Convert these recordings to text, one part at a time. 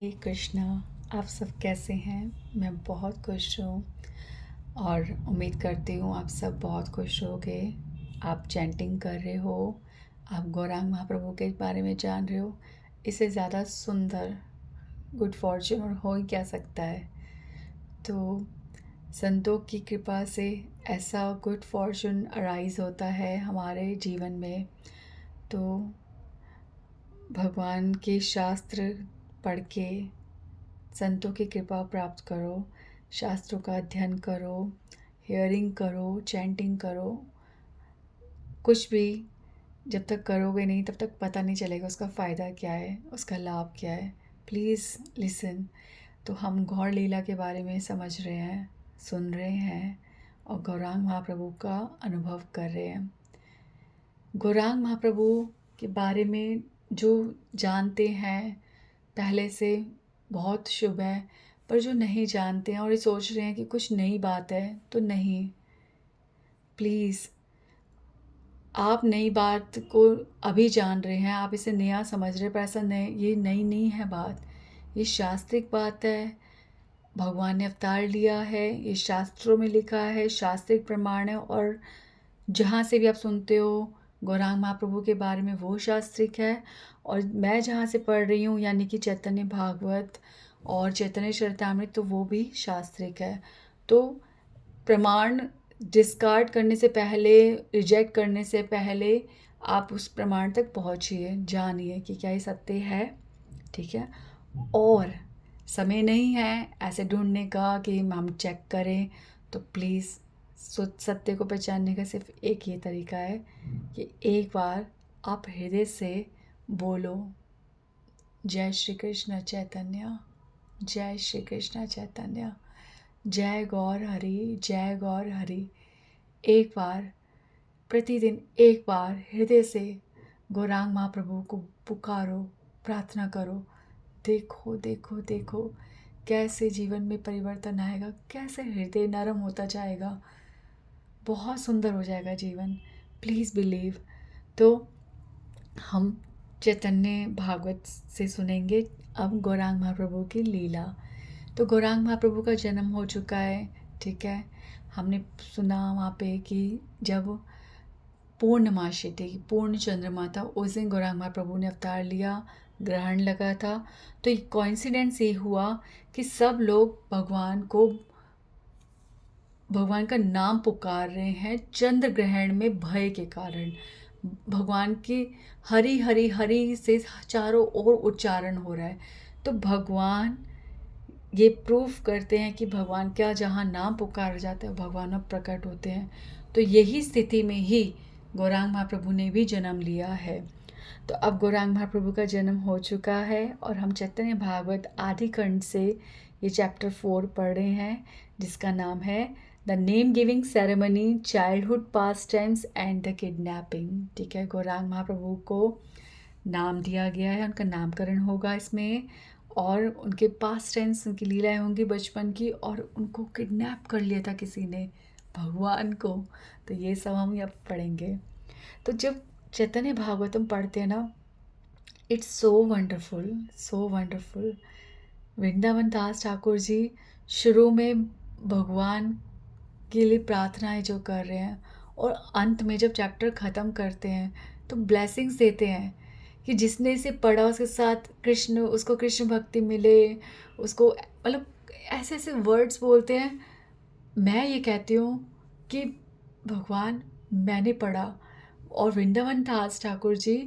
हे कृष्णा। आप सब कैसे हैं? मैं बहुत खुश हूँ और उम्मीद करती हूँ आप सब बहुत खुश होगे। आप चैंटिंग कर रहे हो, आप गौरांग महाप्रभु के बारे में जान रहे हो। इससे ज़्यादा सुंदर गुड फॉर्चून और हो ही क्या सकता है। तो संतों की कृपा से ऐसा गुड फॉर्चून अराइज होता है हमारे जीवन में। तो भगवान के शास्त्र पढ़ के संतों की कृपा प्राप्त करो, शास्त्रों का अध्ययन करो, हियरिंग करो, चैंटिंग करो। कुछ भी जब तक करोगे नहीं तब तक पता नहीं चलेगा उसका फ़ायदा क्या है, उसका लाभ क्या है। Please listen. तो हम गौर लीला के बारे में समझ रहे हैं, सुन रहे हैं और गौरांग महाप्रभु का अनुभव कर रहे हैं। गौरांग महाप्रभु के बारे में जो जानते हैं पहले से बहुत शुभ है, पर जो नहीं जानते हैं और ये सोच रहे हैं कि कुछ नई बात है, तो नहीं। प्लीज़, आप नई बात को अभी जान रहे हैं, आप इसे नया समझ रहे हैं, पर ऐसा नहीं, ये नई नहीं है बात। ये शास्त्रिक बात है। भगवान ने अवतार लिया है, ये शास्त्रों में लिखा है, शास्त्रिक प्रमाण है। और जहाँ से भी आप सुनते हो गौरांग महाप्रभु के बारे में, वो शास्त्रिक है। और मैं जहाँ से पढ़ रही हूँ यानी कि चैतन्य भागवत और चैतन्य चरितामृत, तो वो भी शास्त्रिक है। तो प्रमाण डिस्कार्ड करने से पहले, रिजेक्ट करने से पहले आप उस प्रमाण तक पहुँचिए, जानिए कि क्या ये सत्य है। ठीक है। और समय नहीं है ऐसे ढूंढने का कि हम चेक करें। तो प्लीज़, सत्य को पहचानने का सिर्फ एक ही तरीका है कि एक बार आप हृदय से बोलो, जय श्री कृष्ण चैतन्य, जय श्री कृष्ण चैतन्य, जय गौर हरि, जय गौर हरि। एक बार, प्रतिदिन एक बार हृदय से गौरांग महाप्रभु को पुकारो, प्रार्थना करो। देखो देखो देखो कैसे जीवन में परिवर्तन आएगा, कैसे हृदय नरम होता जाएगा, बहुत सुंदर हो जाएगा जीवन। Please believe. तो हम चैतन्य भागवत से सुनेंगे अब गौरांग महाप्रभु की लीला। तो गौरांग महाप्रभु का जन्म हो चुका है, ठीक है। हमने सुना वहाँ पे कि जब पूर्णमासी थी, पूर्ण चंद्रमा था, उस दिन गौरांग महाप्रभु ने अवतार लिया, ग्रहण लगा था। तो एक कोइंसिडेंस ये हुआ कि सब लोग भगवान का नाम पुकार रहे हैं चंद्र ग्रहण में भय के कारण। भगवान की हरि हरि हरि से चारों ओर उच्चारण हो रहा है। तो भगवान ये प्रूफ करते हैं कि भगवान क्या, जहाँ नाम पुकार जाते हैं भगवान अब प्रकट होते हैं। तो यही स्थिति में ही गौरांग महाप्रभु ने भी जन्म लिया है। तो अब गौरांग महाप्रभु का जन्म हो चुका है और हम चैतन्य भागवत आदि खंड से ये चैप्टर 4 पढ़ रहे हैं, जिसका नाम है the name giving ceremony, childhood pass times and the kidnapping. ठीक है, गौरांग महाप्रभु को नाम दिया गया है, उनका नामकरण होगा इसमें, और उनके पास टेंस, उनकी लीलाएं होंगी बचपन की, और उनको किडनैप कर लिया था किसी ने, भगवान को। तो ये सब हम अब पढ़ेंगे। तो जब चैतन्य भागवतम पढ़ते हैं ना, it's so wonderful, so wonderful. Vrindavan Das Thakur ji शुरू में भगवान के लिए प्रार्थनाएं जो कर रहे हैं, और अंत में जब चैप्टर ख़त्म करते हैं तो ब्लेसिंग्स देते हैं कि जिसने इसे पढ़ा उसके साथ उसको कृष्ण भक्ति मिले, उसको, मतलब ऐसे ऐसे वर्ड्स बोलते हैं। मैं ये कहती हूँ कि भगवान, मैंने पढ़ा और वृंदावन दास ठाकुर जी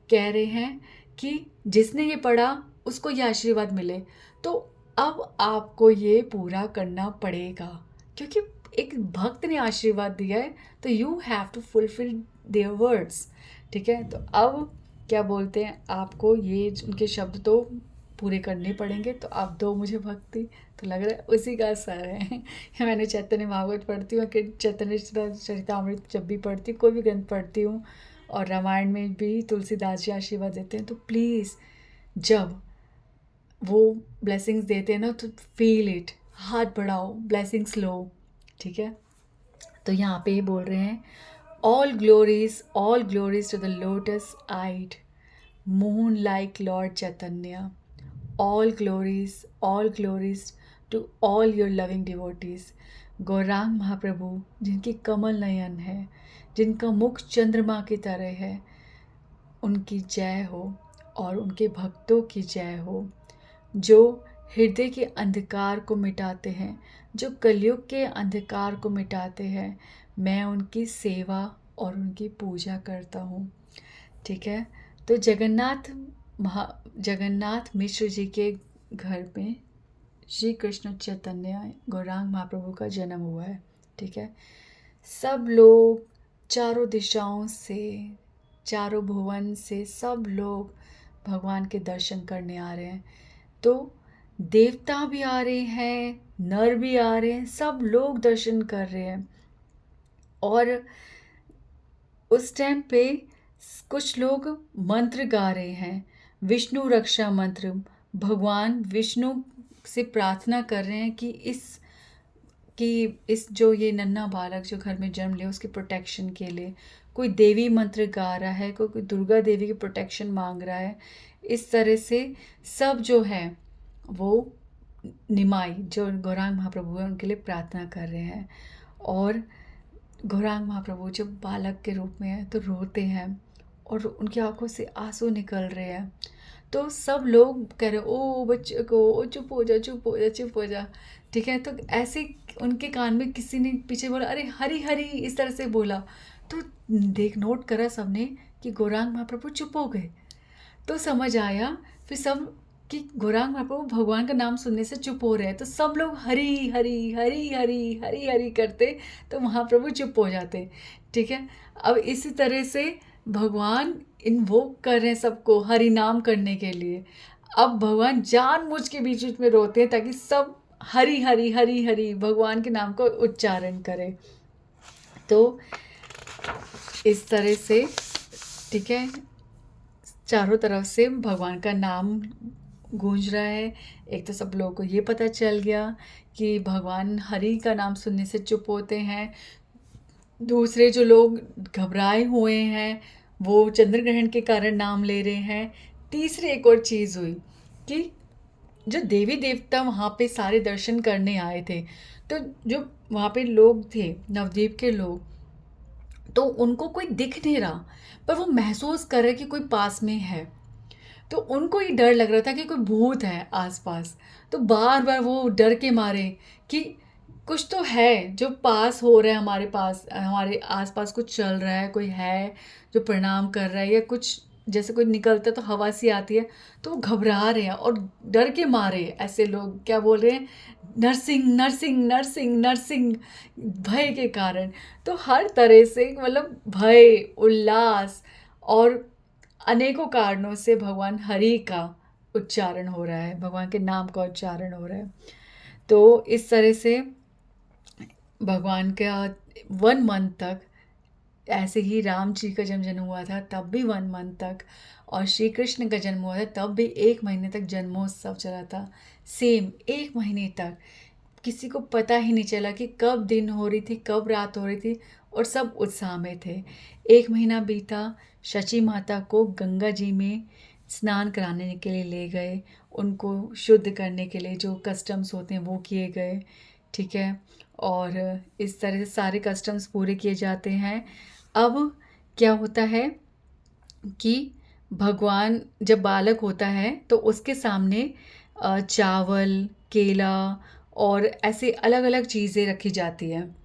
कह रहे हैं कि जिसने ये पढ़ा उसको ये आशीर्वाद मिले। तो अब आपको ये पूरा करना पड़ेगा, क्योंकि एक भक्त ने आशीर्वाद दिया है, तो you have to fulfil their words. ठीक है। तो अब क्या बोलते हैं, आपको ये उनके शब्द तो पूरे करने पड़ेंगे। तो आप दो मुझे भक्ति। तो लग रहा है उसी का असर है। मैंने चैतन्य भागवत पढ़ती हूँ कि चैतन्य चरितामृत जब भी पढ़ती हूँ, कोई भी ग्रंथ पढ़ती हूँ, और रामायण में भी तुलसीदास जी आशीर्वाद देते हैं। तो प्लीज़, जब वो ब्लेसिंग्स देते हैं ना, तो फील इट, हाथ बढ़ाओ, ब्लेसिंग्स लो। ठीक है। तो यहाँ पे बोल रहे हैं, all glories to the lotus eyed moon like Lord Chaitanya, all glories to all your loving devotees. Gauranga Mahaprabhu जिनकी कमल नयन है, जिनका मुख चंद्रमा की तरह है, उनकी जय हो और उनके भक्तों की जय हो, जो हृदय के अंधकार को मिटाते हैं, जो कलयुग के अंधकार को मिटाते हैं। मैं उनकी सेवा और उनकी पूजा करता हूँ। ठीक है, तो जगन्नाथ मिश्र जी के घर में श्री कृष्ण चैतन्य गौरांग महाप्रभु का जन्म हुआ है। ठीक है, सब लोग चारों दिशाओं से, चारों भुवन से सब लोग भगवान के दर्शन करने आ रहे हैं। तो देवता भी आ रहे हैं, नर भी आ रहे हैं, सब लोग दर्शन कर रहे हैं। और उस टाइम पे कुछ लोग मंत्र गा रहे हैं, विष्णु रक्षा मंत्र। भगवान विष्णु से प्रार्थना कर रहे हैं कि इस जो ये नन्हा बालक जो घर में जन्म लिया उसके प्रोटेक्शन के लिए। कोई देवी मंत्र गा रहा है, कोई दुर्गा देवी की प्रोटेक्शन मांग रहा है। इस तरह से सब जो है वो निमाई जो गौरांग महाप्रभु है उनके लिए प्रार्थना कर रहे हैं। और गौरांग महाप्रभु जब बालक के रूप में है तो रोते हैं और उनकी आंखों से आंसू निकल रहे हैं। तो सब लोग कह रहे ओ बच्चे को, ओ चुप हो जा, चुप हो जा, चुप हो जा। ठीक है, तो ऐसे उनके कान में किसी ने पीछे बोला, अरे हरी हरी, इस तरह से बोला। तो नोट करा सबने कि गौरांग महाप्रभु चुप हो गए। तो समझ आया फिर सब कि गौरांग महाप्रभु भगवान का नाम सुनने से चुप हो रहे हैं। तो सब लोग हरी हरी हरी हरी हरी हरी करते तो महाप्रभु चुप हो जाते। ठीक है, अब इसी तरह से भगवान इन्वोक कर रहे हैं सबको हरि नाम करने के लिए। अब भगवान जानबूझ के बीच बीच में रोते हैं ताकि सब हरि हरि हरि हरि भगवान के नाम को उच्चारण करें। तो इस तरह से ठीक है, चारों तरफ से भगवान का नाम गूंज रहा है। एक तो सब लोगों को ये पता चल गया कि भगवान हरि का नाम सुनने से चुप होते हैं। दूसरे जो लोग घबराए हुए हैं वो चंद्र ग्रहण के कारण नाम ले रहे हैं। तीसरी एक और चीज़ हुई कि जो देवी देवता वहाँ पे सारे दर्शन करने आए थे, तो जो वहाँ पे लोग थे नवद्वीप के लोग, तो उनको कोई दिख नहीं रहा पर वो महसूस कर रहे कि कोई पास में है। तो उनको ये डर लग रहा था कि कोई भूत है आसपास। तो बार बार वो डर के मारे कि कुछ तो है जो पास हो रहा है, हमारे पास, हमारे आसपास कुछ चल रहा है, कोई है जो प्रणाम कर रहा है, या कुछ जैसे कोई निकलता है तो हवा सी आती है। तो वो घबरा रहे हैं और डर के मारे ऐसे लोग क्या बोल रहे हैं, नरसिंह नरसिंह नरसिंह नरसिंह, भय के कारण। तो हर तरह से मतलब भय, उल्लास और अनेकों कारणों से भगवान हरि का उच्चारण हो रहा है, भगवान के नाम का उच्चारण हो रहा है। तो इस तरह से भगवान का 1 मंथ तक, ऐसे ही राम जी का जब जन्म हुआ था तब भी 1 मंथ तक, और श्री कृष्ण का जन्म हुआ था तब भी 1 महीने तक जन्मोत्सव चला था। सेम 1 महीने तक किसी को पता ही नहीं चला कि कब दिन हो रही थी, कब रात हो रही थी, और सब उत्साह में थे। 1 महीना बीता, शची माता को गंगा जी में स्नान कराने के लिए ले गए, उनको शुद्ध करने के लिए जो कस्टम्स होते हैं वो किए गए। ठीक है, और इस तरह से सारे कस्टम्स पूरे किए जाते हैं। अब क्या होता है कि भगवान जब बालक होता है तो उसके सामने चावल, केला और ऐसे अलग अलग चीज़ें रखी जाती हैं।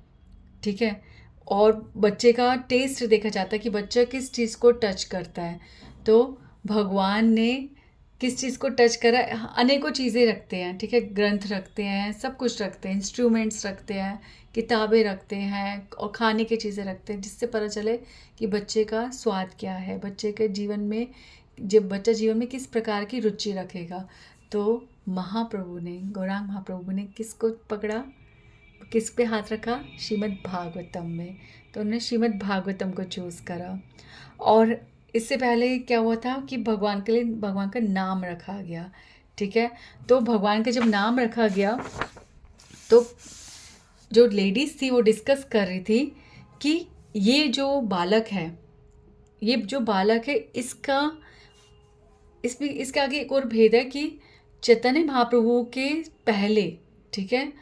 ठीक है, और बच्चे का टेस्ट देखा जाता है कि बच्चा किस चीज़ को टच करता है। तो भगवान ने किस चीज़ को टच करा, अनेकों चीज़ें रखते हैं। ठीक है, ग्रंथ रखते हैं, सब कुछ रखते हैं, इंस्ट्रूमेंट्स रखते हैं, किताबें रखते हैं और खाने की चीज़ें रखते हैं, जिससे पता चले कि बच्चे का स्वाद क्या है, बच्चे के जीवन में, जब बच्चा जीवन में किस प्रकार की रुचि रखेगा। तो महाप्रभु ने, गौरांग महाप्रभु ने किसको पकड़ा, किस पे हाथ रखा, श्रीमद् भागवतम में। तो उन्होंने श्रीमद् भागवतम को चूज़ करा। और इससे पहले क्या हुआ था कि भगवान के लिए भगवान का नाम रखा गया। ठीक है, तो भगवान का जब नाम रखा गया तो जो लेडीज़ थी वो डिस्कस कर रही थी कि ये जो बालक है, ये जो बालक है, इसका आगे एक और भेद है कि चैतन्य महाप्रभु के पहले, ठीक है,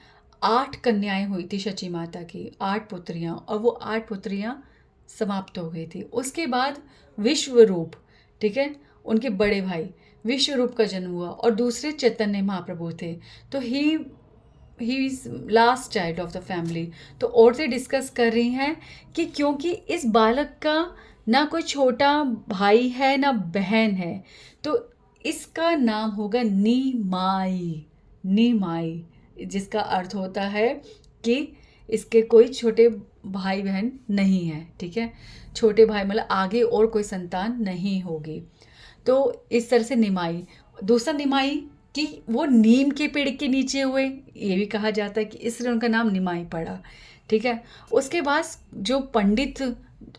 8 कन्याएं हुई थी शची माता की, 8 पुत्रियां, और वो 8 पुत्रियां समाप्त हो गई थी। उसके बाद विश्वरूप, ठीक है, उनके बड़े भाई विश्वरूप का जन्म हुआ, और दूसरे चैतन्य महाप्रभु थे। तो he is last child of the family. तो औरतें डिस्कस कर रही हैं कि क्योंकि इस बालक का ना कोई छोटा भाई है ना बहन है, तो इसका नाम होगा नीमाई। नीमाई, जिसका अर्थ होता है कि इसके कोई छोटे भाई बहन नहीं है, ठीक है, छोटे भाई मतलब आगे और कोई संतान नहीं होगी। तो इस तरह से निमाई। दूसरा निमाई कि वो नीम के पेड़ के नीचे हुए, ये भी कहा जाता है कि इसलिए उनका नाम निमाई पड़ा, ठीक है। उसके बाद जो पंडित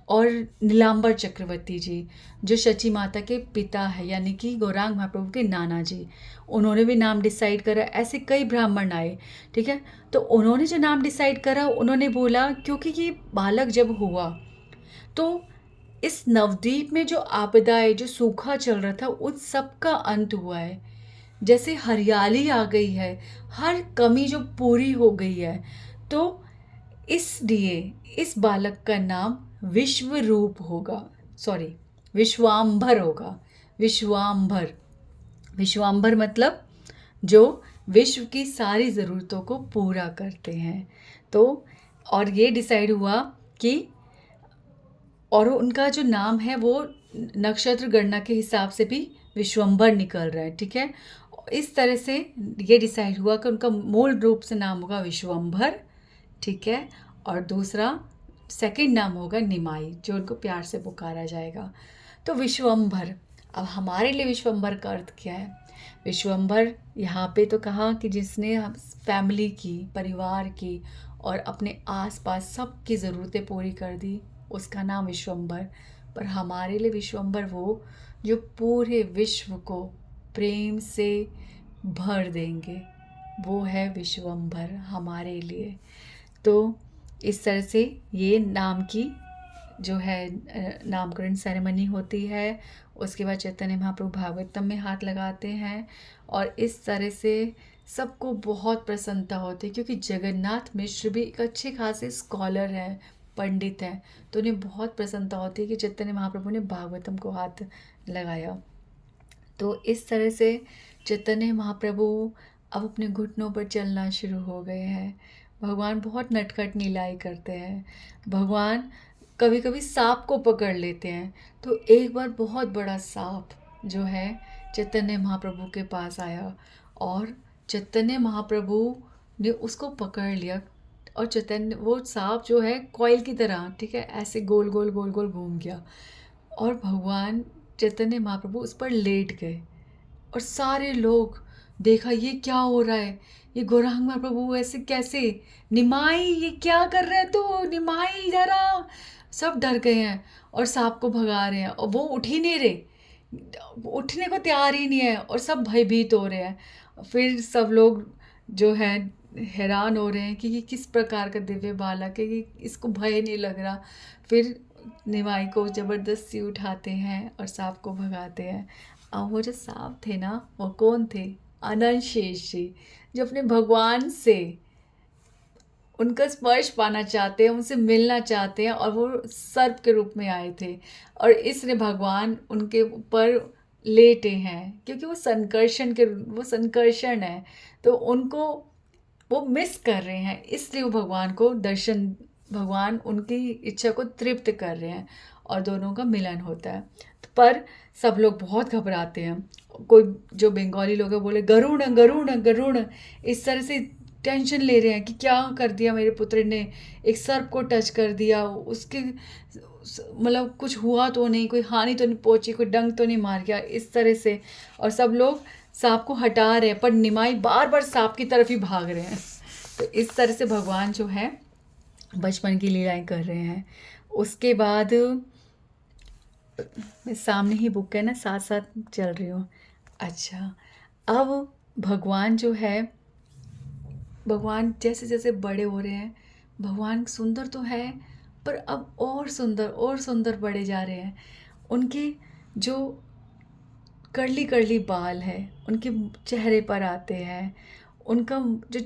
और नीलांबर चक्रवर्ती जी, जो शची माता के पिता है, यानी कि गौरांग महाप्रभु के नाना जी, उन्होंने भी नाम डिसाइड करा। ऐसे कई ब्राह्मण आए, ठीक है। तो उन्होंने जो नाम डिसाइड करा, उन्होंने बोला क्योंकि ये बालक जब हुआ तो इस नवद्वीप में जो आपदाएं, जो सूखा चल रहा था, उन सब का अंत हुआ है। जैसे हरियाली आ गई है, हर कमी जो पूरी हो गई है, तो इसलिए इस बालक का नाम विश्वरूप होगा, सॉरी विश्वाम्भर होगा। विश्वाम्भर, विश्वाम्भर मतलब जो विश्व की सारी ज़रूरतों को पूरा करते हैं। तो और ये डिसाइड हुआ कि, और उनका जो नाम है वो नक्षत्र गणना के हिसाब से भी विश्वम्भर निकल रहा है, ठीक है। इस तरह से ये डिसाइड हुआ कि उनका मूल रूप से नाम होगा विश्वम्भर, ठीक है, और दूसरा सेकंड नाम होगा निमाई, जो उनको प्यार से पुकारा जाएगा। तो विश्वम्भर, अब हमारे लिए विश्वम्भर का अर्थ क्या है? विश्वम्भर यहाँ पे तो कहा कि जिसने फैमिली की, परिवार की और अपने आसपास सबकी ज़रूरतें पूरी कर दी, उसका नाम विश्वम्भर। पर हमारे लिए विश्वम्भर वो जो पूरे विश्व को प्रेम से भर देंगे, वो है विश्वम्भर हमारे लिए। तो इस तरह से ये नाम की जो है नामकरण सेरेमनी होती है। उसके बाद चैतन्य महाप्रभु भागवतम में हाथ लगाते हैं, और इस तरह से सबको बहुत प्रसन्नता होती है, क्योंकि जगन्नाथ मिश्र भी एक अच्छे खासे स्कॉलर हैं, पंडित हैं, तो उन्हें बहुत प्रसन्नता होती है कि चैतन्य महाप्रभु ने भागवतम को हाथ लगाया। तो इस तरह से चैतन्य महाप्रभु अब अपने घुटनों पर चलना शुरू हो गए हैं। भगवान बहुत नटखट लीलाएं करते हैं। भगवान कभी कभी सांप को पकड़ लेते हैं। तो एक बार बहुत बड़ा सांप जो है चैतन्य महाप्रभु के पास आया, और चैतन्य महाप्रभु ने उसको पकड़ लिया, और चैतन्य वो सांप जो है कॉइल की तरह, ठीक है, ऐसे गोल गोल गोल गोल घूम गया, और भगवान चैतन्य महाप्रभु उस पर लेट गए। और सारे लोग देखा ये क्या हो रहा है, ये गौरांग महाप्रभु ऐसे कैसे, निमाई ये क्या कर रहे है तू, निमाई इधर आ। सब डर गए हैं और सांप को भगा रहे हैं, और वो उठ ही नहीं रहे, उठने को तैयार ही नहीं है, और सब भयभीत हो रहे हैं। फिर सब लोग जो है हैरान हो रहे हैं कि ये किस प्रकार का दिव्य बालक है, कि इसको भय नहीं लग रहा। फिर निमाई को ज़बरदस्ती उठाते हैं और सांप को भगाते हैं। और वो जो सांप थे ना, वो कौन थे? अनंत शेष जी, जो अपने भगवान से उनका स्पर्श पाना चाहते हैं, उनसे मिलना चाहते हैं, और वो सर्प के रूप में आए थे, और इसलिए भगवान उनके ऊपर लेटे हैं, क्योंकि वो संकर्षण है, तो उनको वो मिस कर रहे हैं, इसलिए वो भगवान उनकी इच्छा को तृप्त कर रहे हैं, और दोनों का मिलन होता है। पर सब लोग बहुत घबराते हैं। कोई जो बंगाली लोग हैं बोले गरुड़ गरुड़ गरुड़, इस तरह से टेंशन ले रहे हैं कि क्या कर दिया मेरे पुत्र ने, एक सर्प को टच कर दिया, उसके मतलब कुछ हुआ तो नहीं, कोई हानि तो नहीं पहुंची, कोई डंक तो नहीं मार गया, इस तरह से। और सब लोग सांप को हटा रहे हैं, पर निमाई बार बार सांप की तरफ ही भाग रहे हैं। तो इस तरह से भगवान जो है बचपन की लीलाएं कर रहे हैं। उसके बाद मैं सामने ही बुक है ना, साथ साथ चल रही हूँ। अच्छा, अब भगवान जो है, भगवान जैसे जैसे बड़े हो रहे हैं, भगवान सुंदर तो है, पर अब और सुंदर बड़े जा रहे हैं। उनके जो कर्ली कर्ली बाल है, उनके चेहरे पर आते हैं। उनका जो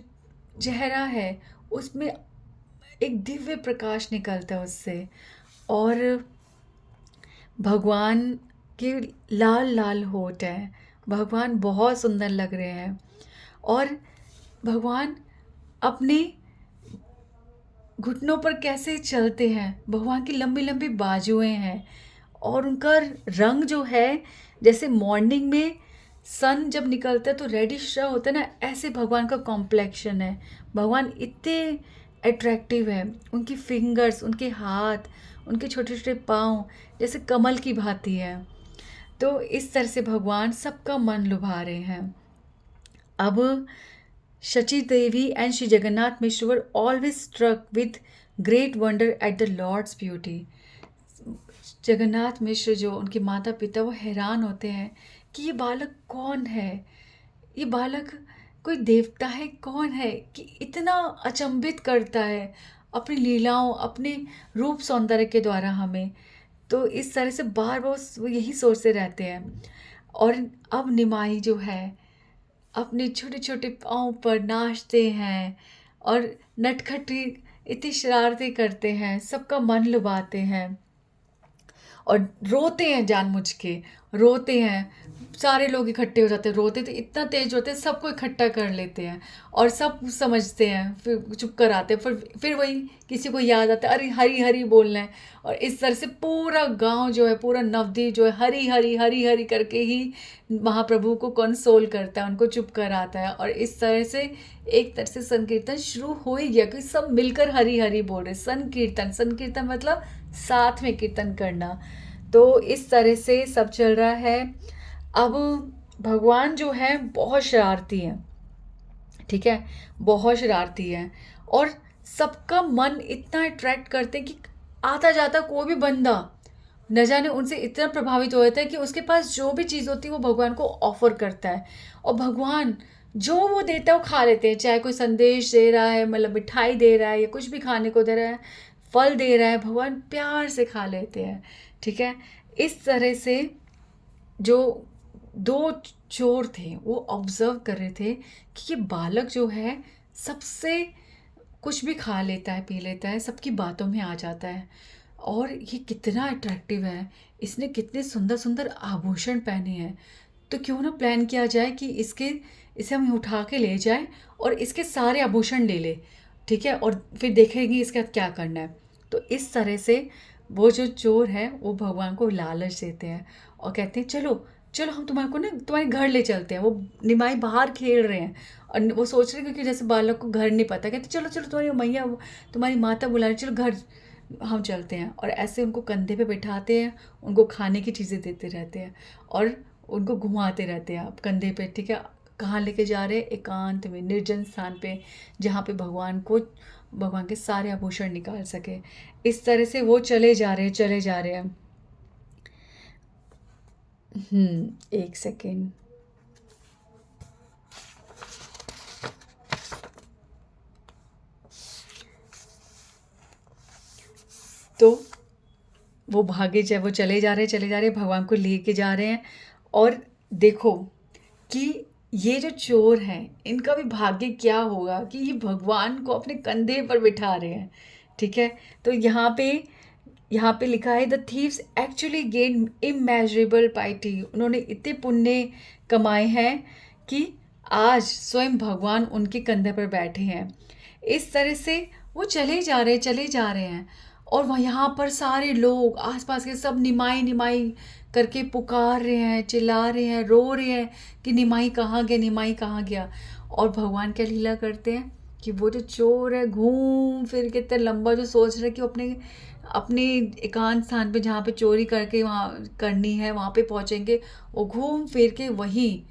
चेहरा है उसमें एक दिव्य प्रकाश निकलता है उससे। और भगवान के लाल लाल होठ हैं, भगवान बहुत सुंदर लग रहे हैं। और भगवान अपने घुटनों पर कैसे चलते हैं, भगवान की लंबी लंबी बाजुएं हैं। और उनका रंग जो है, जैसे मॉर्निंग में सन जब निकलता है तो रेडिश सा होता है ना, ऐसे भगवान का कॉम्प्लेक्शन है। भगवान इतने अट्रैक्टिव है। उनकी फिंगर्स, उनके हाथ, उनके छोटे छोटे पाँव जैसे कमल की भांति है। तो इस तरह से भगवान सबका मन लुभा रहे हैं। अब Shachi Devi and Sri Jagannath Mishra were always struck with great wonder at the Lord's beauty. Jagannath Mishra जो उनके माता पिता, वो हैरान होते हैं कि ये बालक कौन है, ये बालक कोई देवता है, कौन है कि इतना अचंभित करता है अपनी लीलाओं, अपने रूप सौंदर्य के द्वारा हमें। तो इस तरह से बार बार वो यही सोचते रहते हैं। और अब निमाई जो है अपने छोटे छोटे पाँव पर नाचते हैं और नटखटी इतनी शरारतें करते हैं, सबका मन लुभाते हैं और रोते हैं, जानबूझ के रोते हैं। सारे लोग इकट्ठे हो जाते हैं, रोते तो इतना तेज होते हैं, सबको इकट्ठा कर लेते हैं और सब समझते हैं, फिर चुप कर आते हैं। फिर वही किसी को याद आता है, अरे हरी हरी बोलना है। और इस तरह से पूरा गांव जो है, पूरा नवद्वीप जो है, हरी हरी हरी हरी करके ही महाप्रभु को कंसोल करता है, उनको चुप कराता है। और इस तरह से एक तरह से संकीर्तन शुरू हो ही गया कि सब मिलकर हरी हरी बोल रहे। संकीर्तन, संकीर्तन मतलब साथ में कीर्तन करना। तो इस तरह से सब चल रहा है। अब भगवान जो है बहुत शरारती हैं, ठीक है, बहुत शरारती हैं। और सबका मन इतना अट्रैक्ट करते हैं कि आता जाता कोई भी बंदा न जाने उनसे इतना प्रभावित हो जाता है कि उसके पास जो भी चीज़ होती है वो भगवान को ऑफर करता है। और भगवान जो वो देता है वो खा लेते हैं। चाहे कोई संदेश दे रहा है, मतलब मिठाई दे रहा है या कुछ भी खाने को दे रहा है, फल दे रहा है, भगवान प्यार से खा लेते हैं, ठीक है। इस तरह से जो दो चोर थे वो ऑब्जर्व कर रहे थे कि ये बालक जो है सबसे कुछ भी खा लेता है, पी लेता है, सबकी बातों में आ जाता है। और ये कितना अट्रैक्टिव है, इसने कितने सुंदर सुंदर आभूषण पहने हैं। तो क्यों ना प्लान किया जाए कि इसे हम उठा के ले जाएं और इसके सारे आभूषण ले ले, ठीक है, और फिर देखेंगे इसका क्या करना है। तो इस तरह से वो जो चोर है वो भगवान को लालच देते हैं और कहते हैं चलो चलो हम तुम्हारे को ना तुम्हारे घर ले चलते हैं। वो निमाई बाहर खेल रहे हैं और वो सोच रहे हैं, क्योंकि जैसे बालक को घर नहीं पता, कहते चलो चलो तुम्हारी मैया, तुम्हारी माता बुला रही, चलो घर हम चलते हैं। और ऐसे उनको कंधे पे बिठाते हैं, उनको खाने की चीज़ें देते रहते हैं और उनको घुमाते रहते हैं आप कंधे पे, ठीक है। कहाँ लेके जा रहे हैं? एकांत में, निर्जन स्थान पे, जहाँ पे भगवान के सारे आभूषण निकाल सके। इस तरह से वो चले जा रहे हैं, चले जा रहे हैं। एक सेकेंड। तो वो भागे, चाहे वो चले जा रहे हैं, भगवान को लेके जा रहे हैं। और देखो कि ये जो चोर हैं इनका भी भाग्य क्या होगा कि ये भगवान को अपने कंधे पर बिठा रहे हैं, ठीक है। तो यहाँ पे लिखा है the thieves actually gain immeasurable piety. उन्होंने इतने पुण्य कमाए हैं कि आज स्वयं भगवान उनके कंधे पर बैठे हैं। इस तरह से वो चले जा रहे हैं। और वहाँ यहाँ पर सारे लोग आसपास के सब निमाई निमाई करके पुकार रहे हैं, चिल्ला रहे हैं, रो रहे हैं कि निमाई कहाँ गया, निमाई कहाँ गया। और भगवान क्या लीला करते हैं कि वो जो चोर है घूम फिर के इतना लंबा जो सोच रहे हैं कि वो अपने अपने एकांत स्थान पे जहाँ पे चोरी करके वहाँ करनी है वहाँ पे पहुँचेंगे, वो घूम फिर के वहीं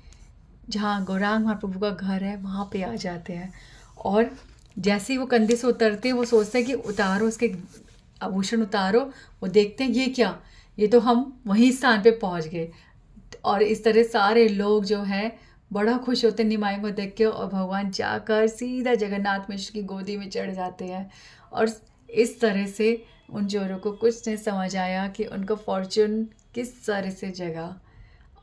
जहाँ गौरांग महाप्रभु का घर है वहाँ पे आ जाते हैं। और जैसे ही वो कंधे से उतरते हैं वो सोचते हैं कि उतारो उसके आभूषण उतारो। वो देखते हैं ये क्या, ये तो हम वहीं स्थान पे पहुँच गए। और इस तरह सारे लोग जो हैं बड़ा खुश होते हैं निमाई को देख के। और भगवान जाकर सीधा जगन्नाथ मिश्र की गोदी में चढ़ जाते हैं। और इस तरह से उन चोरों को कुछ नहीं समझ आया कि उनका फॉर्चून किस तरह से जगा।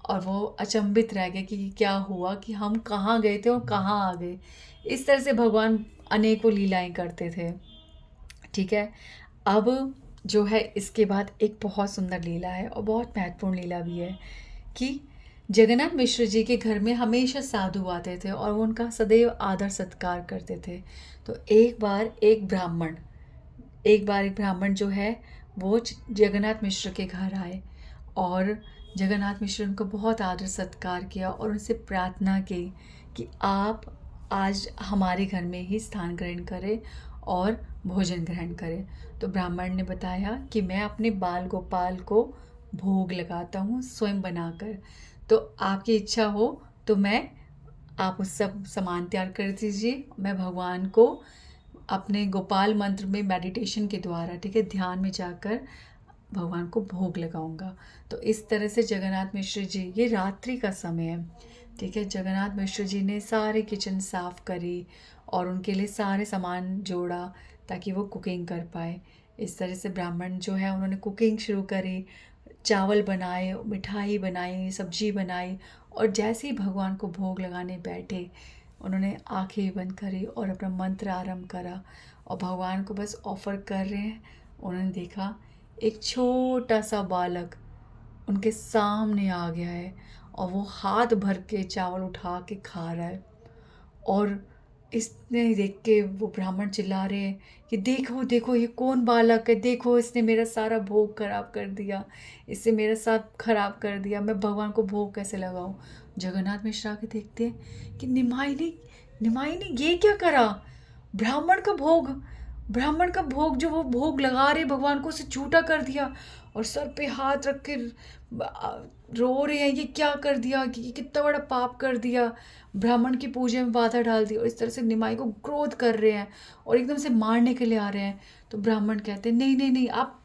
और वो अचंभित रह गए कि क्या हुआ, कि हम कहाँ गए थे और कहाँ आ गए। इस तरह से भगवान अनेकों लीलाएं करते थे। ठीक है। अब जो है इसके बाद एक बहुत सुंदर लीला है और बहुत महत्वपूर्ण लीला भी है कि जगन्नाथ मिश्र जी के घर में हमेशा साधु आते थे और वो उनका सदैव आदर सत्कार करते थे। तो एक बार एक ब्राह्मण जो है वो जगन्नाथ मिश्र के घर आए और जगन्नाथ मिश्र उनको बहुत आदर सत्कार किया और उनसे प्रार्थना की कि आप आज हमारे घर में ही स्थान ग्रहण करें और भोजन ग्रहण करें। तो ब्राह्मण ने बताया कि मैं अपने बाल गोपाल को भोग लगाता हूँ स्वयं बनाकर, तो आपकी इच्छा हो तो आप उस सब सामान तैयार कर दीजिए, मैं भगवान को अपने गोपाल मंत्र में मेडिटेशन के द्वारा, ठीक है, ध्यान में जाकर भगवान को भोग लगाऊंगा। तो इस तरह से जगन्नाथ मिश्र जी, ये रात्रि का समय है, ठीक है, जगन्नाथ मिश्र जी ने सारे किचन साफ करी और उनके लिए सारे सामान जोड़ा ताकि वो कुकिंग कर पाए। इस तरह से ब्राह्मण जो है उन्होंने कुकिंग शुरू करी, चावल बनाए, मिठाई बनाई, सब्जी बनाई और जैसे ही भगवान को भोग लगाने बैठे उन्होंने आंखें बंद करी और अपना मंत्र आरंभ करा और भगवान को बस ऑफर कर रहे हैं। उन्होंने देखा एक छोटा सा बालक उनके सामने आ गया है और वो हाथ भर के चावल उठा के खा रहा है और इसने देख के वो ब्राह्मण चिल्ला रहे हैं कि देखो देखो ये कौन बालक है, देखो इसने मेरा सारा भोग खराब कर दिया, इससे मेरा सब खराब कर दिया, मैं भगवान को भोग कैसे लगाऊं। जगन्नाथ मिश्र आके देखते हैं कि निमाई ने ये क्या करा, ब्राह्मण का भोग जो वो भोग लगा रहे भगवान को, उसे झूठा कर दिया और सर पे हाथ रख के रो रहे हैं, ये क्या कर दिया, कि कितना बड़ा पाप कर दिया, ब्राह्मण की पूजा में बाधा डाल दी। और इस तरह से निमाई को क्रोध कर रहे हैं और एकदम से मारने के लिए आ रहे हैं। तो ब्राह्मण कहते हैं नहीं नहीं नहीं, आप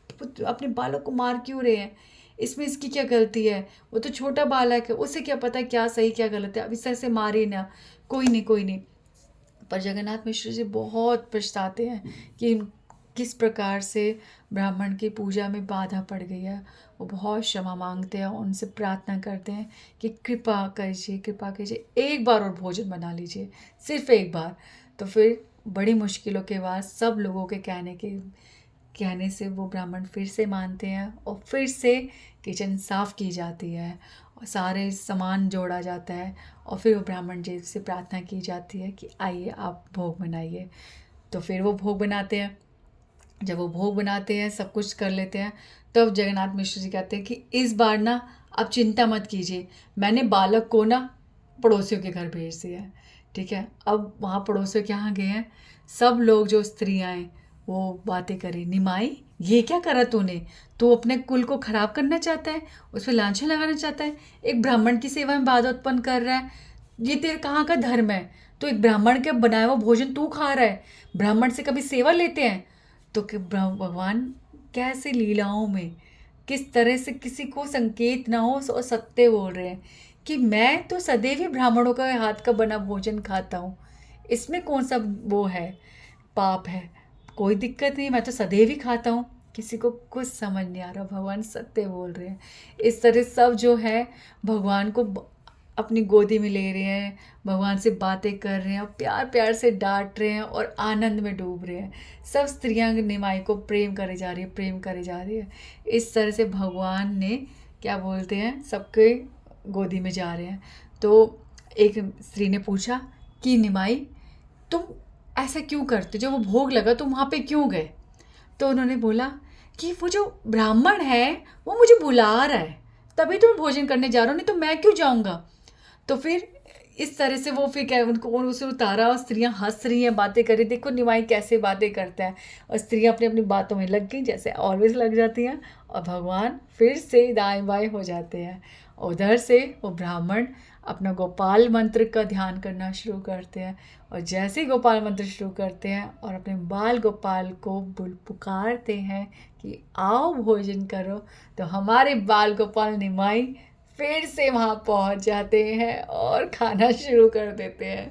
अपने बालक को मार क्यों रहे हैं, इसमें इसकी क्या गलती है, वो तो छोटा बालक है, उसे क्या पता क्या सही क्या गलत है, अब इस तरह से मारिए ना, कोई नहीं कोई नहीं। पर जगन्नाथ मिश्र जी बहुत पछताते हैं कि किस प्रकार से ब्राह्मण की पूजा में बाधा पड़ गई है। वो बहुत क्षमा मांगते हैं, उनसे प्रार्थना करते हैं कि कृपा कीजिए एक बार और भोजन बना लीजिए, सिर्फ एक बार। तो फिर बड़ी मुश्किलों के बाद सब लोगों के कहने से वो ब्राह्मण फिर से मानते हैं और फिर से किचन साफ़ की जाती है और सारे सामान जोड़ा जाता है और फिर वो ब्राह्मण जी से प्रार्थना की जाती है कि आइए आप भोग बनाइए। तो फिर वो भोग बनाते हैं। जब वो भोग बनाते हैं, सब कुछ कर लेते हैं, तब जगन्नाथ मिश्र जी कहते हैं कि इस बार ना आप चिंता मत कीजिए, मैंने बालक को ना पड़ोसियों के घर भेज दिया है। ठीक है, अब वहाँ पड़ोसियों के यहाँ गए हैं, सब लोग जो स्त्रियाँ हैं वो बातें करें, निमाई ये क्या करा तूने, तू अपने कुल को खराब करना चाहता है, उस पर लांछन लगाना चाहता है, एक ब्राह्मण की सेवा में बाधा उत्पन्न कर रहा है, ये तेरे कहाँ का धर्म है, तो एक ब्राह्मण के बनाया हुआ भोजन तू खा रहा है, ब्राह्मण से कभी सेवा लेते हैं। तो कि भगवान कैसे लीलाओं में किस तरह से किसी को संकेत ना हो और सत्य बोल रहे हैं कि मैं तो सदैव ही ब्राह्मणों का हाथ का बना भोजन खाता हूँ, इसमें कौन सा वो है, पाप है, कोई दिक्कत नहीं, मैं तो सदैव ही खाता हूँ। किसी को कुछ समझ नहीं आ रहा, भगवान सत्य बोल रहे हैं। इस तरह सब जो है भगवान को अपनी गोदी में ले रहे हैं, भगवान से बातें कर रहे हैं और प्यार प्यार से डांट रहे हैं और आनंद में डूब रहे हैं। सब स्त्रियां निमाई को प्रेम करे जा रही है। इस तरह से भगवान ने क्या बोलते हैं सबके गोदी में जा रहे हैं। तो एक स्त्री ने पूछा कि निमाई तुम ऐसा क्यों करते, जो वो भोग लगा तुम वहाँ पे क्यों गए। तो उन्होंने बोला कि वो जो ब्राह्मण है वो मुझे बुला रहा है, तभी तो मैं भोजन करने जा रहा हूँ, नहीं तो मैं क्यों जाऊँगा। तो फिर इस तरह से वो फिर क्या उनको उसे उतारा और स्त्रियां हंस रही हैं, बातें कर रही, देखो निमाई कैसे बातें करता है, और स्त्रियां अपनी अपनी बातों में लग गई जैसे ऑलवेज लग जाती हैं और भगवान फिर से दाएं बाएं हो जाते हैं। उधर से वो ब्राह्मण अपना गोपाल मंत्र का ध्यान करना शुरू करते हैं और जैसे ही गोपाल मंत्र शुरू करते हैं और अपने बाल गोपाल को पुकारते हैं कि आओ भोजन करो, तो हमारे बाल गोपाल निमाई फिर से वहाँ पहुँच जाते हैं और खाना शुरू कर देते हैं।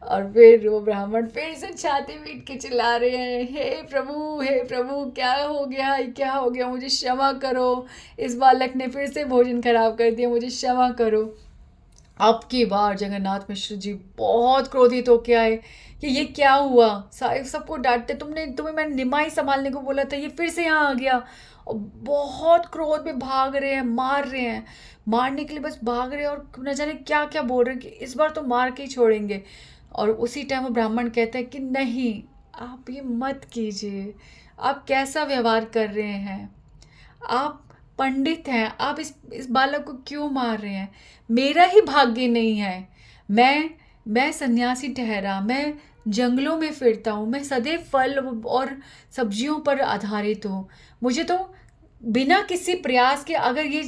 और फिर वो ब्राह्मण फिर से छाती पीट के चिल्ला रहे हैं, हे प्रभु, क्या हो गया, क्या हो गया, मुझे क्षमा करो, इस बालक ने फिर से भोजन खराब कर दिया, मुझे क्षमा करो। अब की बार जगन्नाथ मिश्र जी बहुत क्रोधित होके आए कि ये क्या हुआ, सारे सबको डांटते, तुम्हें मैंने निमाई संभालने को बोला था, ये फिर से यहाँ आ गया। और बहुत क्रोध में भाग रहे हैं, मार रहे हैं, मारने के लिए बस भाग रहे हैं, और न जाने क्या क्या बोल रहे हैं कि इस बार तो मार के ही छोड़ेंगे। और उसी टाइम वो ब्राह्मण कहते हैं कि नहीं, आप ये मत कीजिए, आप कैसा व्यवहार कर रहे हैं, आप पंडित हैं, आप इस बालक को क्यों मार रहे हैं, मेरा ही भाग्य नहीं है, मैं सन्यासी ठहरा, मैं जंगलों में फिरता हूँ, मैं सदैव फल और सब्जियों पर आधारित हूँ, मुझे तो बिना किसी प्रयास के अगर ये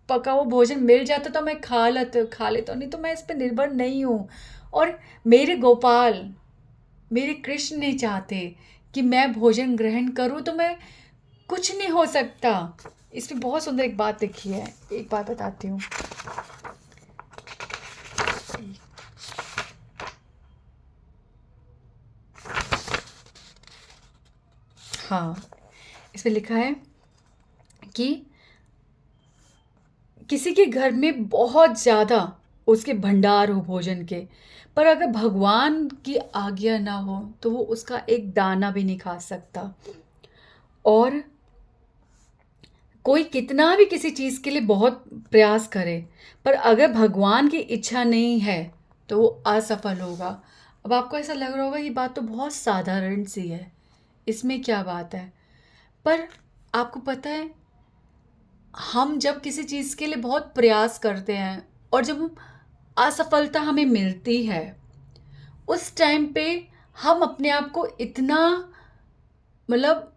पका हुआ भोजन मिल जाता तो मैं खा लेता हूँ, नहीं तो मैं इस पर निर्भर नहीं हूँ। और मेरे गोपाल, मेरे कृष्ण नहीं चाहते कि मैं भोजन ग्रहण करूँ, तो मैं कुछ नहीं हो सकता। इसमें बहुत सुंदर एक बात लिखी है, एक बात बताती हूँ। हाँ, इसमें लिखा है कि किसी के घर में बहुत ज़्यादा उसके भंडार हो भोजन के, पर अगर भगवान की आज्ञा ना हो तो वो उसका एक दाना भी नहीं खा सकता। और कोई कितना भी किसी चीज़ के लिए बहुत प्रयास करे, पर अगर भगवान की इच्छा नहीं है तो वो असफल होगा। अब आपको ऐसा लग रहा होगा ये बात तो बहुत साधारण सी है, इसमें क्या बात है, पर आपको पता है, हम जब किसी चीज़ के लिए बहुत प्रयास करते हैं और जब असफलता हमें मिलती है, उस टाइम पे हम अपने आप को इतना, मतलब,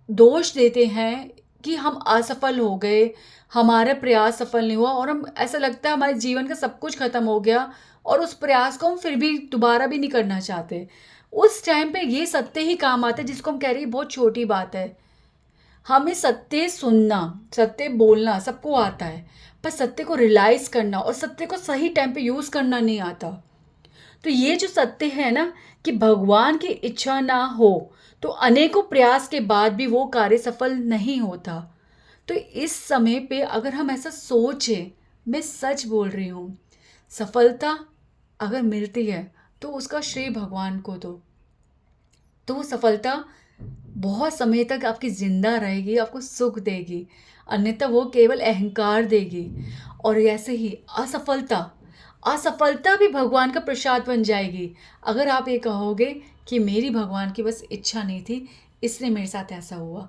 दोष देते हैं कि हम असफल हो गए, हमारा प्रयास सफल नहीं हुआ, और हम ऐसा लगता है हमारे जीवन का सब कुछ खत्म हो गया, और उस प्रयास को हम फिर भी दोबारा भी नहीं करना चाहते। उस टाइम पे ये सत्य ही काम आता है जिसको हम कह रहे हैं बहुत छोटी बात है। हमें सत्य सुनना, सत्य बोलना सबको आता है, पर सत्य को रियलाइज करना और सत्य को सही टाइम पे यूज करना नहीं आता। तो ये जो सत्य है ना, कि भगवान की इच्छा ना हो तो अनेकों प्रयास के बाद भी वो कार्य सफल नहीं होता। तो इस समय पे अगर हम ऐसा सोचें, मैं सच बोल रही हूँ, सफलता अगर मिलती है तो उसका श्रेय भगवान को दो, तो वो सफलता बहुत समय तक आपकी ज़िंदा रहेगी, आपको सुख देगी, अन्यथा वो केवल अहंकार देगी। और ऐसे ही असफलता, असफलता भी भगवान का प्रसाद बन जाएगी। अगर आप ये कहोगे कि मेरी भगवान की बस इच्छा नहीं थी, इसलिए मेरे साथ ऐसा हुआ,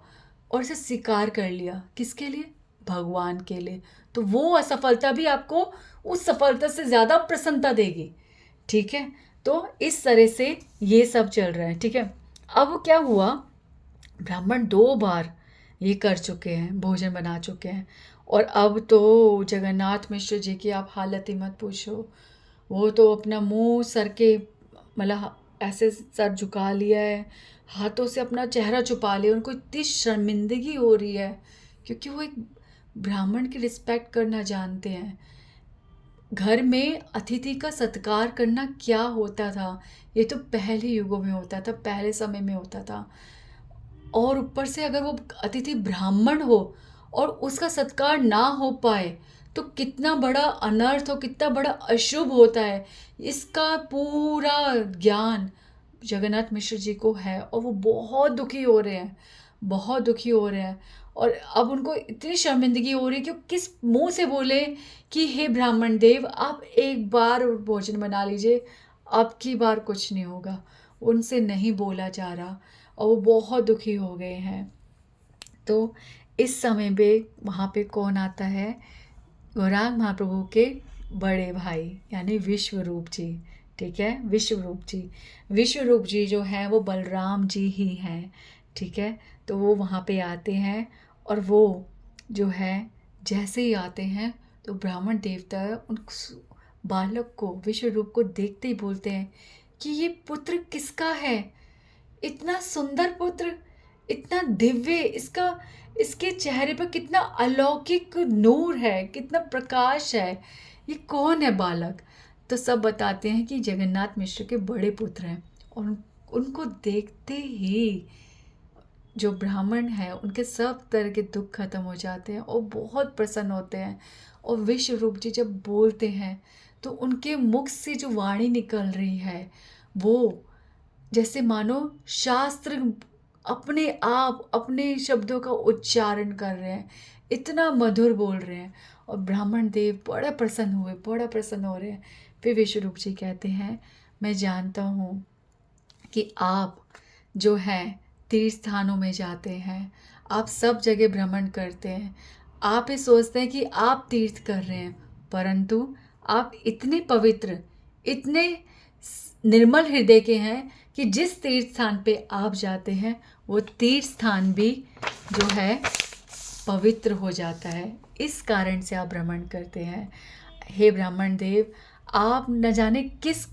और इसे स्वीकार कर लिया, किसके लिए, भगवान के लिए, तो वो असफलता भी आपको उस सफलता से ज़्यादा प्रसन्नता देगी। ठीक है, तो इस तरह से ये सब चल रहा है। ठीक है, अब क्या हुआ, ब्राह्मण 2 बार ये कर चुके हैं, भोजन बना चुके हैं, और अब तो जगन्नाथ मिश्र जी की आप हालत ही मत पूछो। वो तो अपना मुंह सर के, मतलब ऐसे सर झुका लिया है, हाथों से अपना चेहरा छुपा लिया, उनको इतनी शर्मिंदगी हो रही है, क्योंकि वो एक ब्राह्मण की रिस्पेक्ट करना जानते हैं। घर में अतिथि का सत्कार करना क्या होता था, ये तो पहले युगों में होता था, पहले समय में होता था। और ऊपर से अगर वो अतिथि ब्राह्मण हो और उसका सत्कार ना हो पाए तो कितना बड़ा अनर्थ हो, कितना बड़ा अशुभ होता है। इसका पूरा ज्ञान जगन्नाथ मिश्र जी को है, और वो बहुत दुखी हो रहे हैं, बहुत दुखी हो रहे हैं। और अब उनको इतनी शर्मिंदगी हो रही है कि वो किस मुंह से बोले कि हे ब्राह्मण देव, आप एक बार भोजन बना लीजिए, अब की बार कुछ नहीं होगा। उनसे नहीं बोला जा रहा, और वो बहुत दुखी हो गए हैं। तो इस समय पे वहाँ पे कौन आता है, गौरांग महाप्रभु के बड़े भाई यानी विश्वरूप जी। ठीक है, विश्वरूप जी, विश्वरूप जी जो हैं वो बलराम जी ही हैं। ठीक है, तो वो वहाँ पे आते हैं, और वो जो है जैसे ही आते हैं तो ब्राह्मण देवता उन बालक को, विश्वरूप को देखते ही बोलते हैं कि ये पुत्र किसका है, इतना सुंदर पुत्र, इतना दिव्य, इसका, इसके चेहरे पर कितना अलौकिक नूर है, कितना प्रकाश है, ये कौन है बालक। तो सब बताते हैं कि जगन्नाथ मिश्र के बड़े पुत्र हैं, और उनको देखते ही जो ब्राह्मण हैं उनके सब तरह के दुख खत्म हो जाते हैं और बहुत प्रसन्न होते हैं। और विश्वरूप जी जब बोलते हैं तो उनके मुख से जो वाणी निकल रही है वो जैसे मानो शास्त्र अपने आप अपने शब्दों का उच्चारण कर रहे हैं, इतना मधुर बोल रहे हैं। और ब्राह्मण देव बड़ा प्रसन्न हुए, बड़ा प्रसन्न हो रहे हैं। फिर विश्वरूप जी कहते हैं, मैं जानता हूँ कि आप जो हैं तीर्थ स्थानों में जाते हैं, आप सब जगह भ्रमण करते हैं, आप ये सोचते हैं कि आप तीर्थ कर रहे हैं, परंतु आप इतने पवित्र, इतने निर्मल हृदय के हैं कि जिस तीर्थ स्थान पे आप जाते हैं वो तीर्थ स्थान भी जो है पवित्र हो जाता है। इस कारण से आप भ्रमण करते हैं। हे ब्राह्मण देव, आप न जाने किस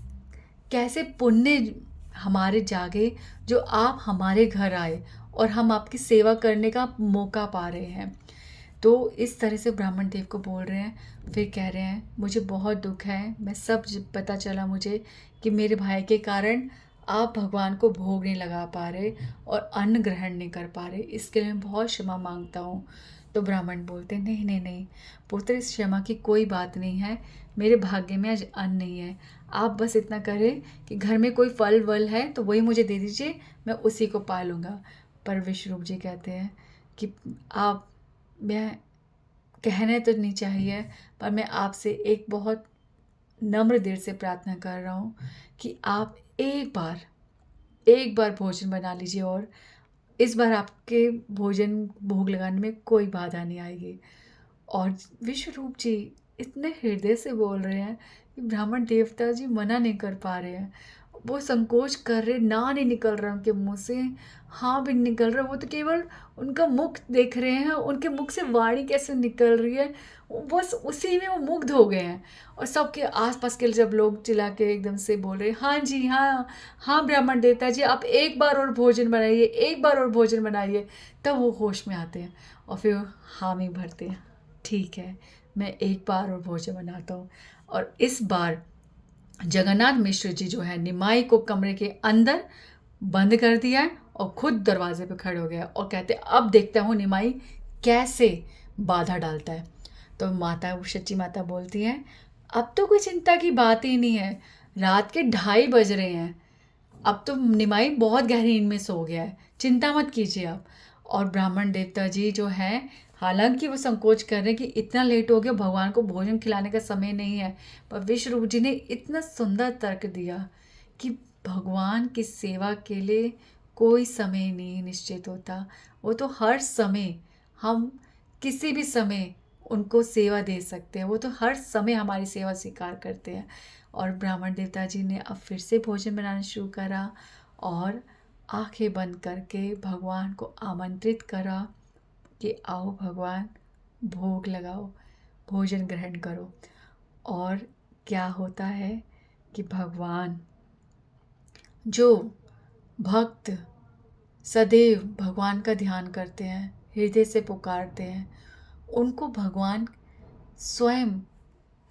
कैसे पुण्य हमारे जागे जो आप हमारे घर आए और हम आपकी सेवा करने का मौका पा रहे हैं। तो इस तरह से ब्राह्मण देव को बोल रहे हैं। फिर कह रहे हैं, मुझे बहुत दुख है, मैं सब पता चला मुझे कि मेरे भाई के कारण आप भगवान को भोग नहीं लगा पा रहे और अन्न ग्रहण नहीं कर पा रहे, इसके लिए मैं बहुत क्षमा मांगता हूँ। तो ब्राह्मण बोलते हैं, नहीं नहीं नहीं पुत्र, इस क्षमा की कोई बात नहीं है, मेरे भाग्य में आज अन्न नहीं है। आप बस इतना करें कि घर में कोई फल वल है तो वही मुझे दे दीजिए, मैं उसी को पालूंगा। पर विश्वरूप जी कहते हैं कि आप, मैं कहने तो नहीं चाहिए पर मैं आपसे एक बहुत नम्र दिल से प्रार्थना कर रहा हूँ कि आप एक बार भोजन बना लीजिए, और इस बार आपके भोजन भोग लगाने में कोई बाधा नहीं आएगी। और विश्वरूप जी इतने हृदय से बोल रहे हैं कि ब्राह्मण देवता जी मना नहीं कर पा रहे हैं, वो संकोच कर रहे, ना नहीं निकल रहा उनके मुंह से, हाँ भी नहीं निकल रहा, वो तो केवल उनका मुख देख रहे हैं, उनके मुख से वाणी कैसे निकल रही है, बस उसी में वो मुग्ध हो गए हैं। और सबके आसपास के जब लोग चिल्ला के एकदम से बोल रहे, हाँ जी हाँ, हाँ ब्राह्मण देवता जी आप एक बार और भोजन बनाइए, एक बार और भोजन बनाइए, तब वो होश में आते हैं और फिर हामी भरते हैं, ठीक है मैं एक बार और भोजन बनाता हूँ। और इस बार जगन्नाथ मिश्र जी जो है निमाई को कमरे के अंदर बंद कर दिया है और खुद दरवाजे पे खड़े हो गया और कहते अब देखता हूँ निमाई कैसे बाधा डालता है। तो माता सच्ची माता बोलती हैं, अब तो कोई चिंता की बात ही नहीं है, रात के 2:30 बज रहे हैं, अब तो निमाई बहुत गहरी नींद में सो गया है, चिंता मत कीजिए आप। और ब्राह्मण देवता जी जो हैं, हालांकि वो संकोच कर रहे हैं कि इतना लेट हो गया, भगवान को भोजन खिलाने का समय नहीं है, पर विश्वरूप जी ने इतना सुंदर तर्क दिया कि भगवान की सेवा के लिए कोई समय नहीं निश्चित होता, वो तो हर समय, हम किसी भी समय उनको सेवा दे सकते हैं, वो तो हर समय हमारी सेवा स्वीकार करते हैं। और ब्राह्मण देवता जी ने अब फिर से भोजन बनाना शुरू करा और आंखें बंद करके भगवान को आमंत्रित करा कि आओ भगवान, भोग लगाओ, भोजन ग्रहण करो। और क्या होता है कि भगवान, जो भक्त सदैव भगवान का ध्यान करते हैं, हृदय से पुकारते हैं, उनको भगवान स्वयं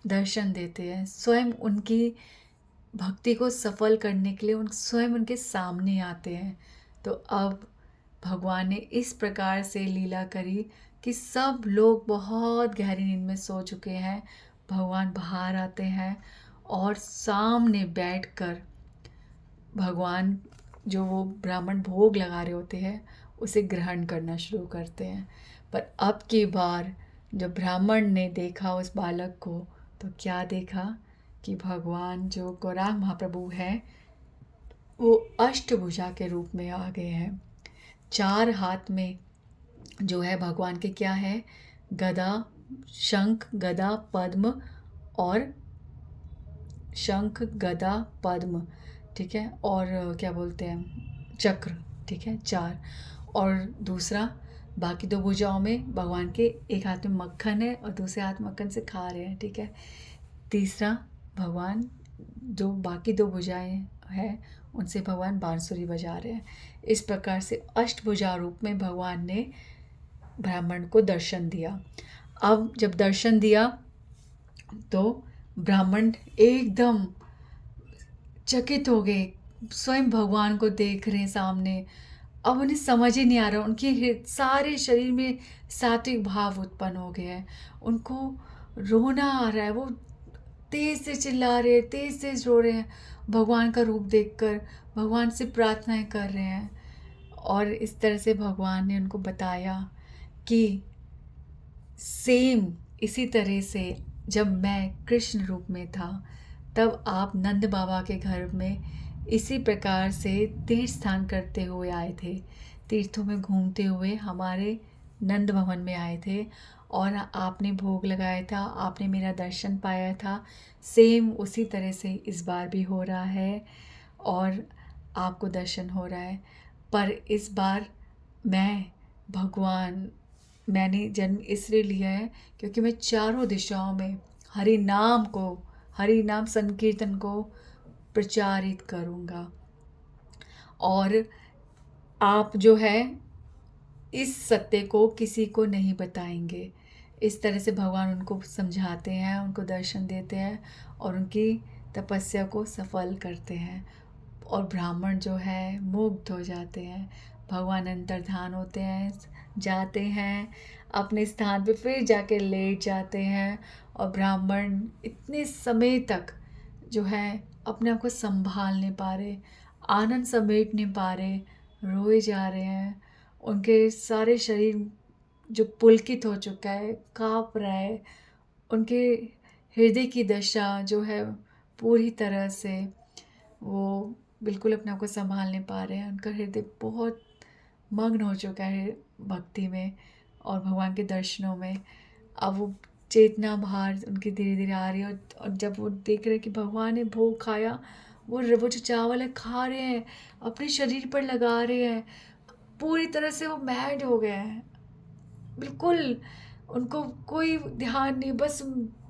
दर्शन देते हैं, स्वयं उनकी भक्ति को सफल करने के लिए स्वयं उनके सामने आते हैं। तो अब भगवान ने इस प्रकार से लीला करी कि सब लोग बहुत गहरी नींद में सो चुके हैं, भगवान बाहर आते हैं और सामने बैठकर भगवान जो वो ब्राह्मण भोग लगा रहे होते हैं उसे ग्रहण करना शुरू करते हैं। पर अब की बार जब ब्राह्मण ने देखा उस बालक को, तो क्या देखा कि भगवान जो गौरांग महाप्रभु हैं वो अष्टभुजा के रूप में आ गए हैं। 4 हाथ में जो है भगवान के क्या है, गदा, शंख, गदा, पद्म और शंख, गदा, पद्म, ठीक है, और क्या बोलते हैं, चक्र, ठीक है, 4। और दूसरा, बाकी 2 भुजाओं में भगवान के एक हाथ में मक्खन है और दूसरे हाथ मक्खन से खा रहे हैं, ठीक है। तीसरा, भगवान जो बाकी 2 भुजाएं हैं उनसे भगवान बांसुरी बजा रहे हैं। इस प्रकार से अष्टभुजा रूप में भगवान ने ब्राह्मण को दर्शन दिया। अब जब दर्शन दिया तो ब्राह्मण एकदम चकित हो गए, स्वयं भगवान को देख रहे हैं सामने। अब उन्हें समझ ही नहीं आ रहा, उनके सारे शरीर में सात्विक भाव उत्पन्न हो गया है। उनको रोना आ रहा है, वो तेज से चिल्ला रहे हैं, तेज से रो रहे हैं भगवान का रूप देखकर, भगवान से प्रार्थनाएं कर रहे हैं। और इस तरह से भगवान ने उनको बताया कि सेम इसी तरह से जब मैं कृष्ण रूप में था, तब आप नंद बाबा के घर में इसी प्रकार से तीर्थ स्थान करते हुए आए थे, तीर्थों में घूमते हुए हमारे नंद भवन में आए थे, और आपने भोग लगाया था, आपने मेरा दर्शन पाया था। सेम उसी तरह से इस बार भी हो रहा है और आपको दर्शन हो रहा है। पर इस बार मैं भगवान मैंने जन्म इसलिए लिया है क्योंकि मैं चारों दिशाओं में हरि नाम को, हरि नाम संकीर्तन को प्रचारित करूँगा। और आप जो है इस सत्य को किसी को नहीं बताएंगे। इस तरह से भगवान उनको समझाते हैं, उनको दर्शन देते हैं और उनकी तपस्या को सफल करते हैं। और ब्राह्मण जो है मुग्ध हो जाते हैं, भगवान अंतर्धान होते हैं, जाते हैं अपने स्थान पे, फिर जाके लेट जाते हैं। और ब्राह्मण इतने समय तक जो है अपने आप को संभाल नहीं पा रहे, आनंद समेट नहीं पा रहे, रोए जा रहे हैं। उनके सारे शरीर जो पुलकित हो चुका है, काँप रहा है। उनके हृदय की दशा जो है पूरी तरह से वो बिल्कुल अपने आप को संभाल नहीं पा रहे हैं। उनका हृदय बहुत मग्न हो चुका है भक्ति में और भगवान के दर्शनों में। अब वो चेतना बाहर उनकी धीरे धीरे आ रही है, और जब वो देख रहे हैं कि भगवान ने भोग खाया, वो जो चावल है खा रहे हैं, अपने शरीर पर लगा रहे हैं, पूरी तरह से वो मैड हो गए हैं। बिल्कुल उनको कोई ध्यान नहीं, बस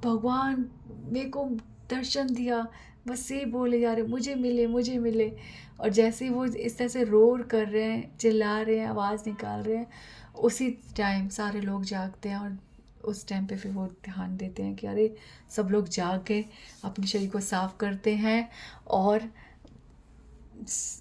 भगवान मेरे को दर्शन दिया, बस ये बोले जा रहे मुझे मिले, मुझे मिले। और जैसे ही वो इस तरह से रोर कर रहे हैं, चिल्ला रहे हैं, आवाज़ निकाल रहे हैं, उसी टाइम सारे लोग जागते हैं। और उस टाइम पे फिर वो ध्यान देते हैं कि अरे सब लोग जाग गए, अपने शरीर को साफ करते हैं और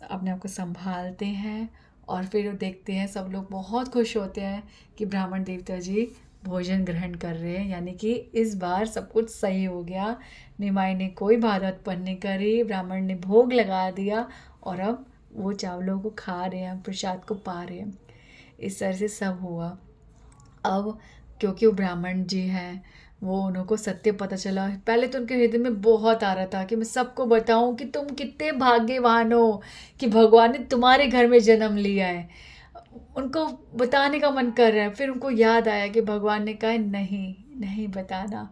अपने आप को संभालते हैं। और फिर देखते हैं सब लोग बहुत खुश होते हैं कि ब्राह्मण देवता जी भोजन ग्रहण कर रहे हैं, यानी कि इस बार सब कुछ सही हो गया, निमाई ने कोई बाधा उत्पन्न नहीं करी, ब्राह्मण ने भोग लगा दिया और अब वो चावलों को खा रहे हैं, प्रसाद को पा रहे हैं। इस तरह से सब हुआ। अब क्योंकि वो ब्राह्मण जी हैं, वो उनको सत्य पता चला। पहले तो उनके हृदय में बहुत आ रहा था कि मैं सबको बताऊं कि तुम कितने भाग्यवान हो कि भगवान ने तुम्हारे घर में जन्म लिया है। उनको बताने का मन कर रहा है, फिर उनको याद आया कि भगवान ने कहा नहीं नहीं बताना।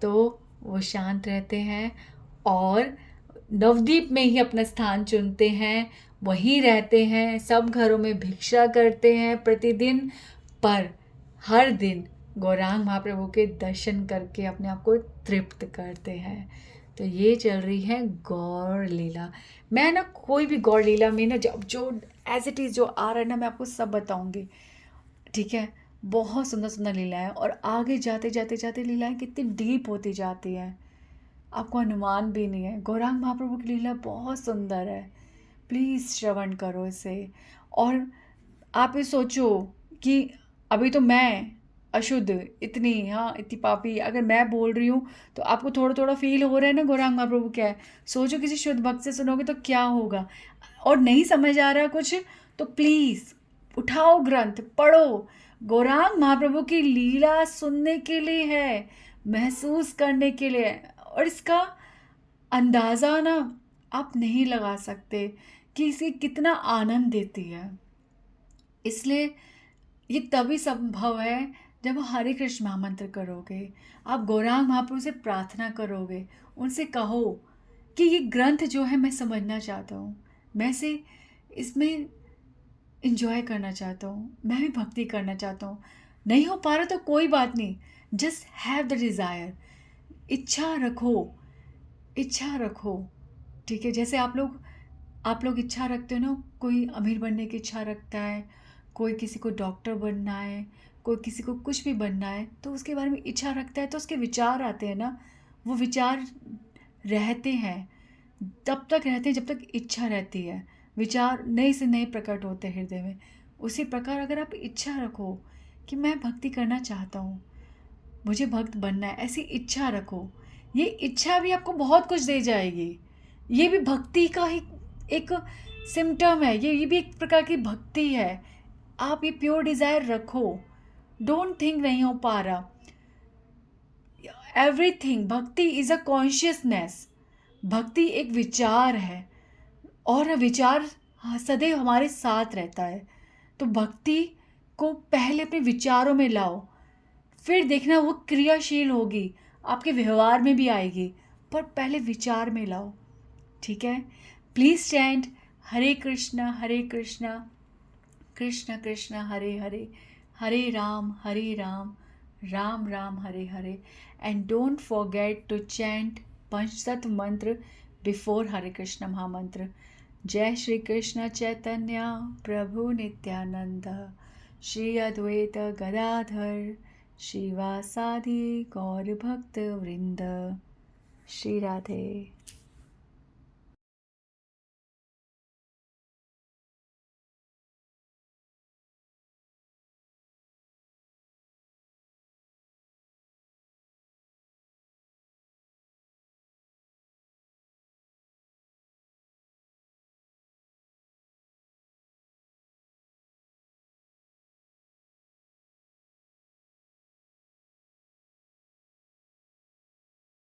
तो वो शांत रहते हैं और नवद्वीप में ही अपना स्थान चुनते हैं, वहीं रहते हैं, सब घरों में भिक्षा करते हैं प्रतिदिन, पर हर दिन गौरांग महाप्रभु के दर्शन करके अपने आप को तृप्त करते हैं। तो ये चल रही है गौर लीला। मैं ना कोई भी गौर लीला में ना जब जो एज इट इज़ जो आ रहा है ना, मैं आपको सब बताऊंगी, ठीक है। बहुत सुंदर सुंदर लीला है और आगे जाते जाते जाते लीलाएं कितनी डीप होती जाती हैं, आपको अनुमान भी नहीं है। गौरांग महाप्रभु की लीला बहुत सुंदर है, प्लीज़ श्रवण करो इसे। और आप ये सोचो कि अभी तो मैं अशुद्ध इतनी, हाँ इतनी पापी, अगर मैं बोल रही हूँ तो आपको थोड़ा थोड़ा फील हो रहा है ना गौरांग महाप्रभु क्या है। सोचो किसी शुद्ध भक्त से सुनोगे तो क्या होगा। और नहीं समझ आ रहा कुछ तो प्लीज़ उठाओ ग्रंथ पढ़ो। गौरांग महाप्रभु की लीला सुनने के लिए है, महसूस करने के लिए है। और इसका अंदाज़ा ना आप नहीं लगा सकते कि इसे कितना आनंद देती है। इसलिए ये तभी संभव है जब आप हरे कृष्ण महामंत्र करोगे, आप गौरांग महाप्रभु से प्रार्थना करोगे, उनसे कहो कि ये ग्रंथ जो है मैं समझना चाहता हूँ, मैं इसे इसमें इंजॉय करना चाहता हूँ, मैं भी भक्ति करना चाहता हूँ। नहीं हो पा रहा तो कोई बात नहीं, जस्ट हैव द डिज़ायर, इच्छा रखो, इच्छा रखो, ठीक है। जैसे आप लोग इच्छा रखते हो ना, कोई अमीर बनने की इच्छा रखता है, कोई किसी को डॉक्टर बनना है, कोई किसी को कुछ भी बनना है, तो उसके बारे में इच्छा रखता है तो उसके विचार आते हैं ना, वो विचार रहते हैं, तब तक रहते हैं जब तक इच्छा रहती है। विचार नए से नए प्रकट होते हैं हृदय में। उसी प्रकार अगर आप इच्छा रखो कि मैं भक्ति करना चाहता हूँ, मुझे भक्त बनना है, ऐसी इच्छा रखो, ये इच्छा भी आपको बहुत कुछ दे जाएगी। ये भी भक्ति का ही एक सिम्टम है, ये भी एक प्रकार की भक्ति है। आप ये प्योर डिज़ायर रखो, डोंट थिंक नहीं हो पा रहा। एवरीथिंग, भक्ति इज़ अ कॉन्शियसनेस। भक्ति एक विचार है, और विचार सदैव हमारे साथ रहता है। तो भक्ति को पहले अपने विचारों में लाओ, फिर देखना वो क्रियाशील होगी, आपके व्यवहार में भी आएगी, पर पहले विचार में लाओ। ठीक है? Please chant Hare Krishna Krishna Krishna Hare Hare, Hare Ram Ram Ram Hare Hare. And don't forget to chant Panchatattva mantra before हरे कृष्ण महामंत्र। जय श्री कृष्ण चैतन्य प्रभु नित्यानंद, श्री अद्वैत गदाधर श्रीवासादि गौर भक्त वृंद। श्री राधे।